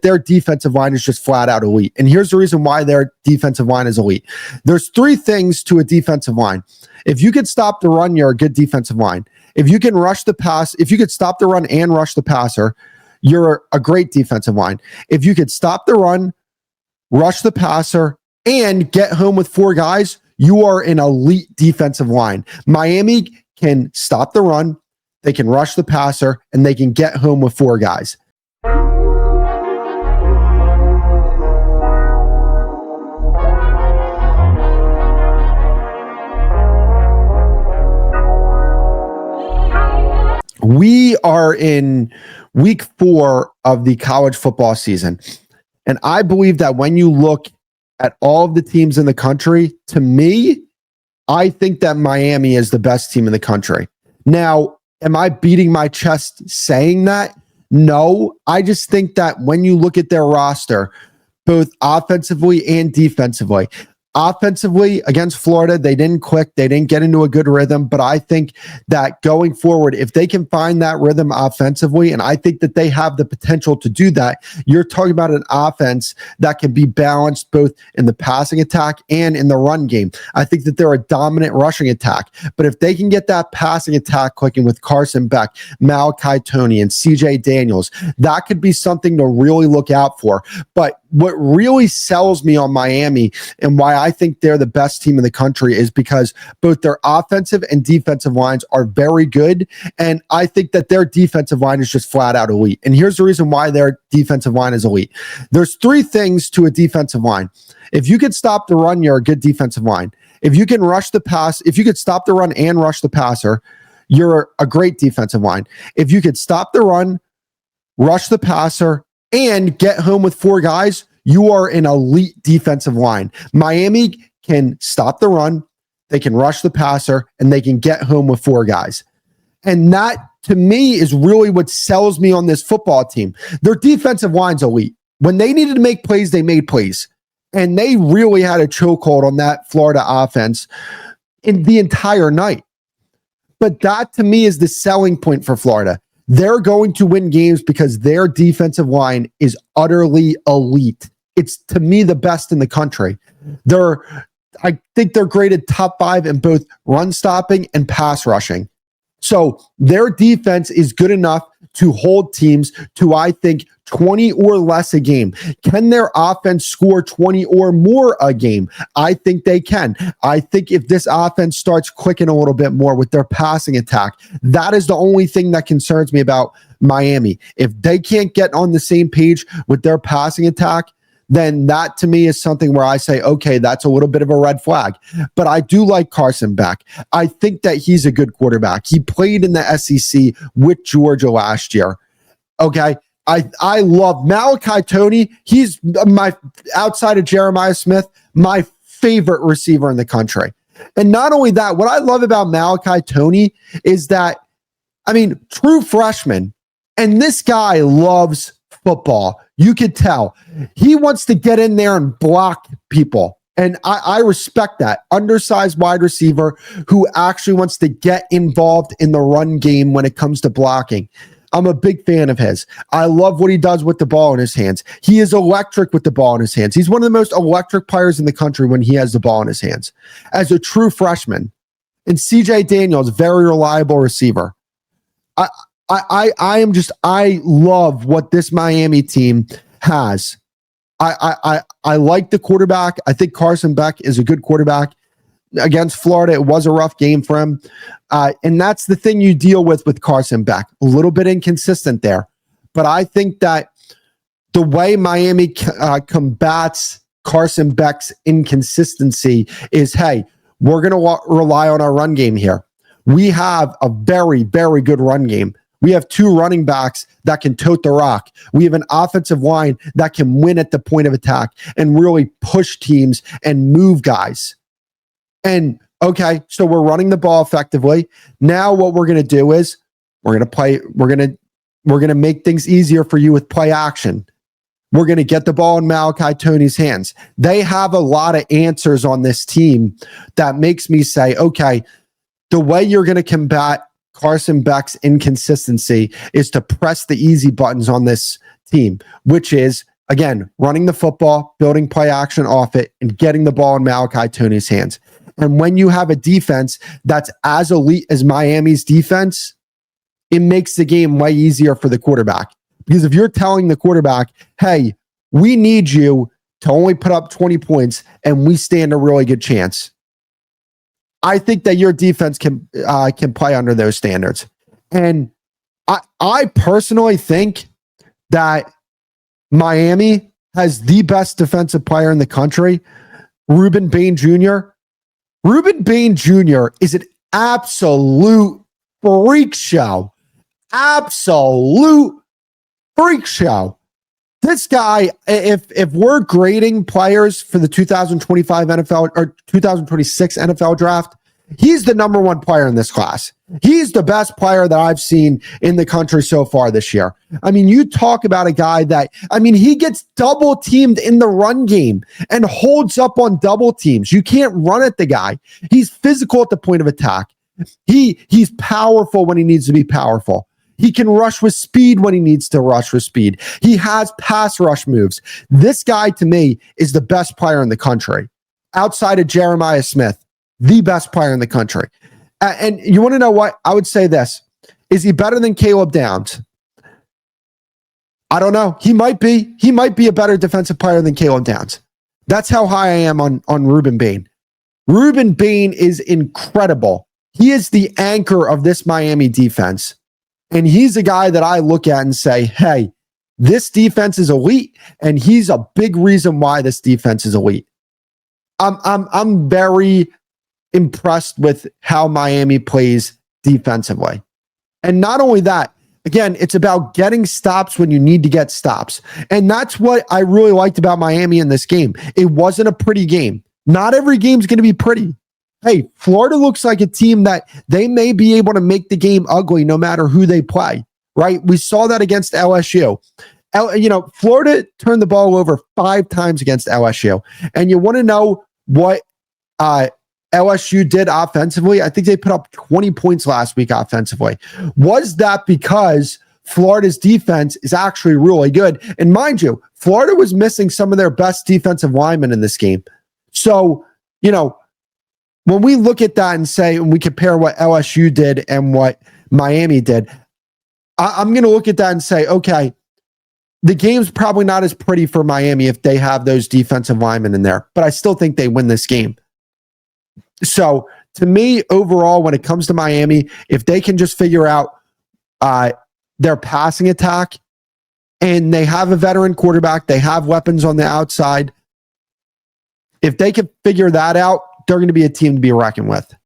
their defensive line is just flat out elite. And here's the reason why their defensive line is elite. There's three things to a defensive line. If you could stop the run, you're a good defensive line. If you can rush the pass, if you could stop the run and rush the passer, you're a great defensive line. If you could stop the run, rush the passer, and get home with four guys, you are an elite defensive line. Miami can stop the run, they can rush the passer, and they can get home with four guys. We are in week 4 of the college football season. And I believe that when you look at all of the teams in the country, to me, I think that Miami is the best team in the country. Now, am I beating my chest saying that? No, I just think that when you look at their roster, both offensively and defensively, offensively against Florida, they didn't click. They didn't get into a good rhythm. But I think that going forward, if they can find that rhythm offensively, and I think that they have the potential to do that, you're talking about an offense that can be balanced both in the passing attack and in the run game. I think that they're a dominant rushing attack. But if they can get that passing attack clicking with Carson Beck, Malachi Toney, and CJ Daniels, that could be something to really look out for. But what really sells me on Miami and why I think they're the best team in the country is because both their offensive and defensive lines are very good. And I think that their defensive line is just flat out elite. And here's the reason why their defensive line is elite. There's three things to a defensive line. If you could stop the run, you're a good defensive line. If you can rush the pass, if you could stop the run and rush the passer, you're a great defensive line. If you could stop the run, rush the passer, and get home with four guys, you are an elite defensive line. Miami can stop the run, they can rush the passer, and they can get home with four guys. And that, to me, is really what sells me on this football team. Their defensive line's elite. When they needed to make plays, they made plays. And they really had a chokehold on that Florida offense in the entire night. But that, to me, is the selling point for Florida. They're going to win games because their defensive line is utterly elite. It's, to me, the best in the country. I think they're graded top 5 in both run stopping and pass rushing. So their defense is good enough to hold teams to, I think, 20 or less a game. Can their offense score 20 or more a game? I think they can. I think if this offense starts clicking a little bit more with their passing attack, that is the only thing that concerns me about Miami. If they can't get on the same page with their passing attack, then that to me is something where I say, okay, that's a little bit of a red flag. But I do like Carson Beck. I think that he's a good quarterback. He played in the SEC with Georgia last year. Okay. I love Malachi Toney. He's my, outside of Jeremiah Smith, my favorite receiver in the country. And not only that, what I love about Malachi Toney is that, I mean, true freshman, and this guy loves football. You could tell he wants to get in there and block people. And I respect that. Undersized wide receiver who actually wants to get involved in the run game when it comes to blocking. I'm a big fan of his. I love what he does with the ball in his hands. He is electric with the ball in his hands. He's one of the most electric players in the country when he has the ball in his hands as a true freshman. And CJ Daniels, very reliable receiver. I love what this Miami team has. I like the quarterback. I think Carson Beck is a good quarterback. Against Florida, it was a rough game for him. And that's the thing you deal with Carson Beck. A little bit inconsistent there. But I think that the way Miami combats Carson Beck's inconsistency is, hey, we're going to rely on our run game here. We have a very, very good run game. We have two running backs that can tote the rock. We have an offensive line that can win at the point of attack and really push teams and move guys. And okay, so we're running the ball effectively. Now what we're going to do is we're going to make things easier for you with play action. We're going to get the ball in Malachi Toney's hands. They have a lot of answers on this team that makes me say, okay, the way you're going to combat Carson Beck's inconsistency is to press the easy buttons on this team, which is, again, running the football, building play action off it, and getting the ball in Malachi Tony's hands. And when you have a defense that's as elite as Miami's defense, it makes the game way easier for the quarterback. Because if you're telling the quarterback, hey, we need you to only put up 20 points and we stand a really good chance, I think that your defense can play under those standards. And I personally think that Miami has the best defensive player in the country, Ruben Bane Jr. Ruben Bane Jr. is an absolute freak show. Absolute freak show. This guy, if we're grading players for the 2025 NFL or 2026 NFL draft, he's the number one player in this class. He's the best player that I've seen in the country so far this year. I mean, you talk about a guy that, he gets double teamed in the run game and holds up on double teams. You can't run at the guy. He's physical at the point of attack. He's powerful when he needs to be powerful. He can rush with speed when he needs to rush with speed. He has pass rush moves. This guy, to me, is the best player in the country. Outside of Jeremiah Smith, the best player in the country. And you want to know what? I would say this. Is he better than Caleb Downs? I don't know. He might be. He might be a better defensive player than Caleb Downs. That's how high I am on Ruben Bane. Ruben Bane is incredible. He is the anchor of this Miami defense. And he's a guy that I look at and say, hey, this defense is elite, and he's a big reason why this defense is elite. I'm very impressed with how Miami plays defensively. And not only that, again, it's about getting stops when you need to get stops. And that's what I really liked about Miami in this game. It wasn't a pretty game. Not every game's going to be pretty. Hey, Florida looks like a team that they may be able to make the game ugly no matter who they play, right? We saw that against LSU. Florida turned the ball over 5 times against LSU. And you want to know what LSU did offensively? I think they put up 20 points last week offensively. Was that because Florida's defense is actually really good? And mind you, Florida was missing some of their best defensive linemen in this game. So, when we look at that and say, and we compare what LSU did and what Miami did, I'm going to look at that and say, okay, the game's probably not as pretty for Miami if they have those defensive linemen in there, but I still think they win this game. So to me, overall, when it comes to Miami, if they can just figure out their passing attack, and they have a veteran quarterback, they have weapons on the outside, if they can figure that out, they're going to be a team to be reckoned with.